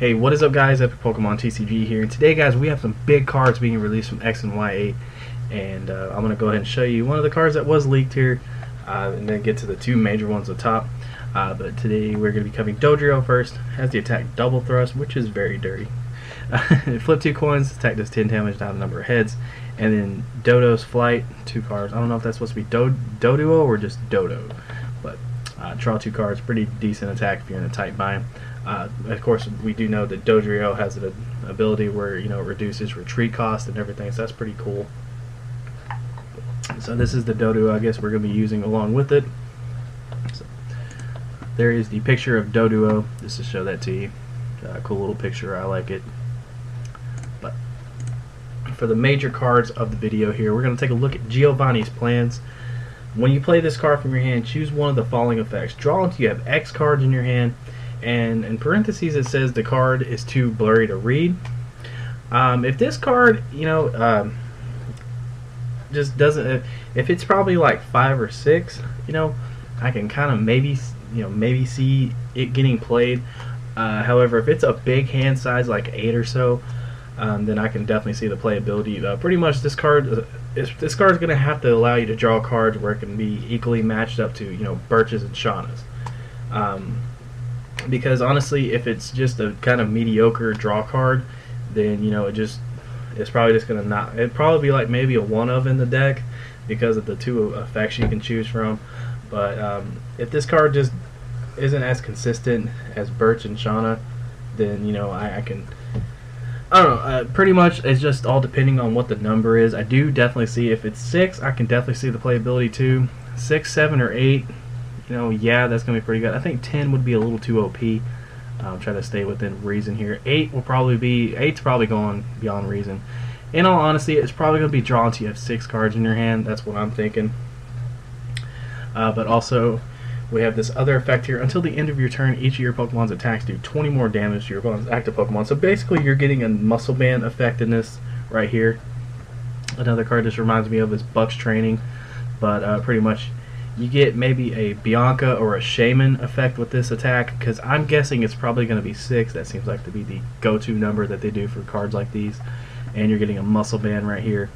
Hey, what is up guys, Epic Pokemon TCG here, and today guys we have some big cards being released from X and Y8, and I'm going to go ahead and show you one of the cards that was leaked here, and then get to the two major ones at the top. But today we're going to be covering Dodo first. Has the attack Double Thrust, which is very dirty. Flip 2 coins, attack does 10 damage down the number of heads, and then Dodo's Flight, 2 cards. I don't know if that's supposed to be Dodo or just Dodo, but draw 2 cards, pretty decent attack if you're in a tight bind. Of course, we do know that Dodo has an ability where it reduces retreat cost and everything, so that's pretty cool. So this is the Dodo I guess we're going to be using along with it. So there is the picture of Dodo, just to show that to you. Cool little picture, I like it. But for the major cards of the video here, we're going to take a look at Giovannis Plans. When you play this card from your hand, choose one of the following effects. Draw until you have X cards in your hand, and in parentheses it says the card is too blurry to read. If this card, just doesn't, if it's probably like 5 or 6, I can kind of maybe see it getting played. However, if it's a big hand size like 8 or so, then I can definitely see the playability. Pretty much this card is going to have to allow you to draw cards where it can be equally matched up to Birches and Shaunas. Because honestly, if it's just a kind of mediocre draw card, then it's probably just gonna not. It'd probably be like maybe a 1 of in the deck because of the 2 effects you can choose from. But if this card just isn't as consistent as Birch and Shauna, then I don't know. Pretty much it's just all depending on what the number is. I do definitely see if it's 6, I can definitely see the playability too. 6, 7, or 8. Yeah, that's gonna be pretty good. I think 10 would be a little too OP. Try to stay within reason here. 8 will probably be 8's probably going beyond reason. In all honesty, it's probably gonna be drawn until you have 6 cards in your hand. That's what I'm thinking. But also, we have this other effect here. Until the end of your turn, each of your Pokemon's attacks do 20 more damage to your opponent's active Pokemon. So basically, you're getting a Muscle Band effect in this right here. Another card this reminds me of is Buck's Training, but pretty much you get maybe a Bianca or a Shaman effect with this attack, because I'm guessing it's probably going to be 6. That seems like to be the go-to number that they do for cards like these. And you're getting a Muscle Band right here.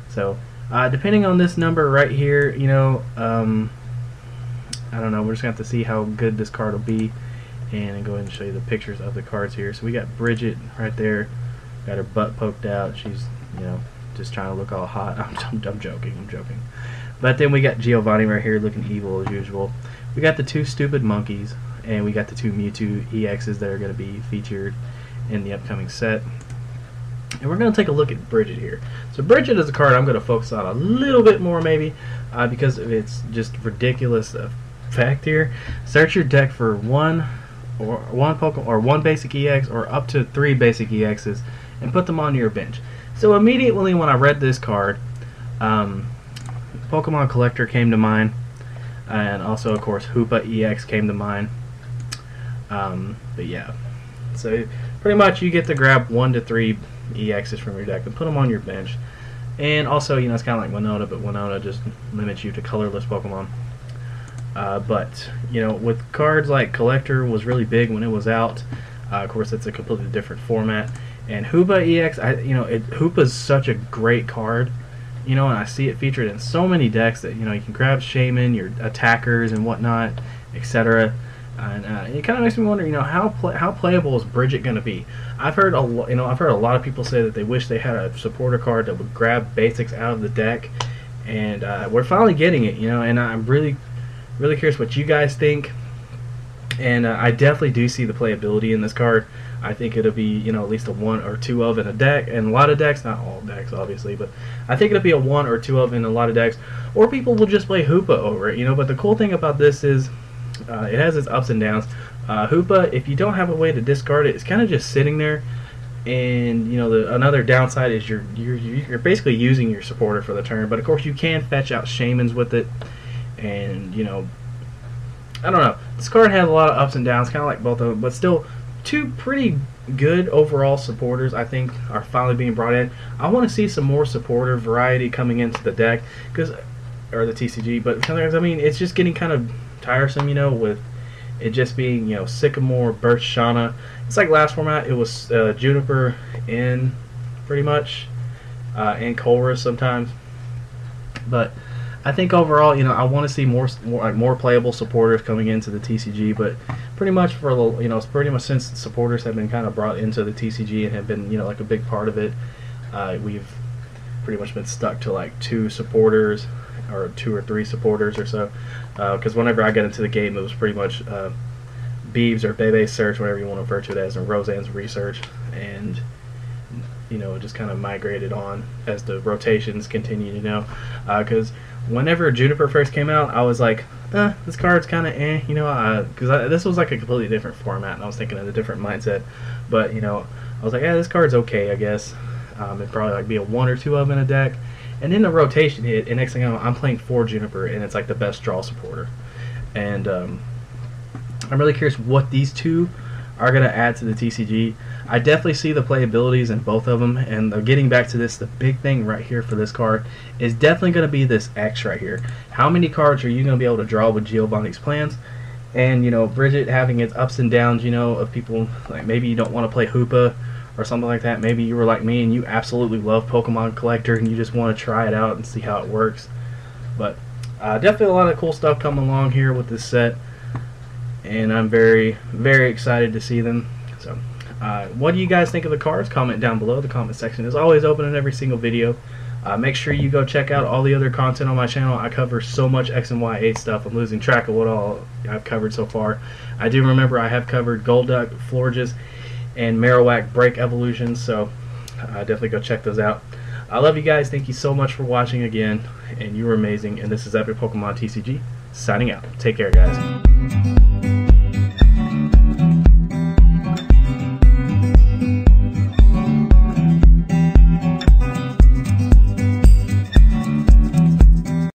So depending on this number right here, I don't know. We're just going to have to see how good this card will be, and go ahead and show you the pictures of the cards here. So we got Bridgette right there, got her butt poked out. She's just trying to look all hot. I'm joking. But then we got Giovanni right here looking evil as usual. We got the 2 stupid monkeys, and we got the 2 Mewtwo EXs that are going to be featured in the upcoming set. And we're going to take a look at Bridgette here. So Bridgette is a card I'm going to focus on a little bit more maybe, because of its just ridiculous effect here. Search your deck for one Pokemon or 1 basic EX or up to 3 basic EXs and put them on your bench. So immediately when I read this card, Pokemon Collector came to mind, and also of course Hoopa EX came to mind. But yeah, so pretty much you get to grab 1 to 3 EXs from your deck and put them on your bench. And also, it's kind of like Winona, but Winona just limits you to colorless Pokemon. But with cards like Collector was really big when it was out. Of course, it's a completely different format. And Hoopa EX, Hoopa's such a great card. And I see it featured in so many decks that you can grab Shaman, your attackers and whatnot, etc. And it kind of makes me wonder, how playable is Bridgette going to be? I've heard a lot of people say that they wish they had a supporter card that would grab basics out of the deck, and we're finally getting it. And I'm really curious what you guys think. And I definitely do see the playability in this card. I think it'll be at least a 1 or 2 of in a deck, and a lot of decks, not all decks obviously, but I think it'll be a 1 or 2 of in a lot of decks, or people will just play Hoopa over it. But the cool thing about this is it has its ups and downs. Hoopa, if you don't have a way to discard it, it's kind of just sitting there, and another downside is you're basically using your supporter for the turn. But of course you can fetch out Shamans with it, and I don't know. This card has a lot of ups and downs, kind of like both of them, but still 2 pretty good overall supporters I think are finally being brought in. I want to see some more supporter variety coming into the deck, or the TCG, but sometimes it's just getting kind of tiresome, with it just being, you know, Sycamore, Birch, Shauna. It's like last format, it was Juniper in pretty much, and Colress sometimes. But I think overall, you know, I want to see more playable supporters coming into the TCG. But pretty much for the, you know, pretty much since supporters have been kind of brought into the TCG and have been, you know, like a big part of it, we've pretty much been stuck to like 2 supporters or 2 or 3 supporters or so. Because whenever I got into the game, it was pretty much Beeves or Bebe Search, whatever you want to refer to it as, and Roseanne's Research, and you know, it just kind of migrated on as the rotations continued, you know, because whenever Juniper first came out, I was like, this card's kind of you know, because this was like a completely different format, and I was thinking of a different mindset, but, you know, I was like, yeah, this card's okay, I guess. It'd probably like be a 1 or 2 of in a deck, and then the rotation hit, and next thing I know, I'm playing 4 Juniper, and it's like the best draw supporter, and I'm really curious what these 2 are going to add to the TCG. I definitely see the playabilities in both of them, and getting back to this, the big thing right here for this card is definitely going to be this X right here. How many cards are you going to be able to draw with Giovanni's Plans? And, you know, Bridgette having its ups and downs, you know, of people, like maybe you don't want to play Hoopa or something like that. Maybe you were like me and you absolutely love Pokemon Collector and you just want to try it out and see how it works. But definitely a lot of cool stuff coming along here with this set, and I'm very, very excited to see them. So, what do you guys think of the cards? Comment down below. The comment section is always open in every single video. Make sure you go check out all the other content on my channel. I cover so much X and Y8 stuff, I'm losing track of what all I've covered so far. I do remember I have covered Golduck, Florges, and Marowak Break Evolutions, so definitely go check those out. I love you guys. Thank you so much for watching again, and you were amazing. And this is Epic Pokemon TCG, signing out. Take care, guys.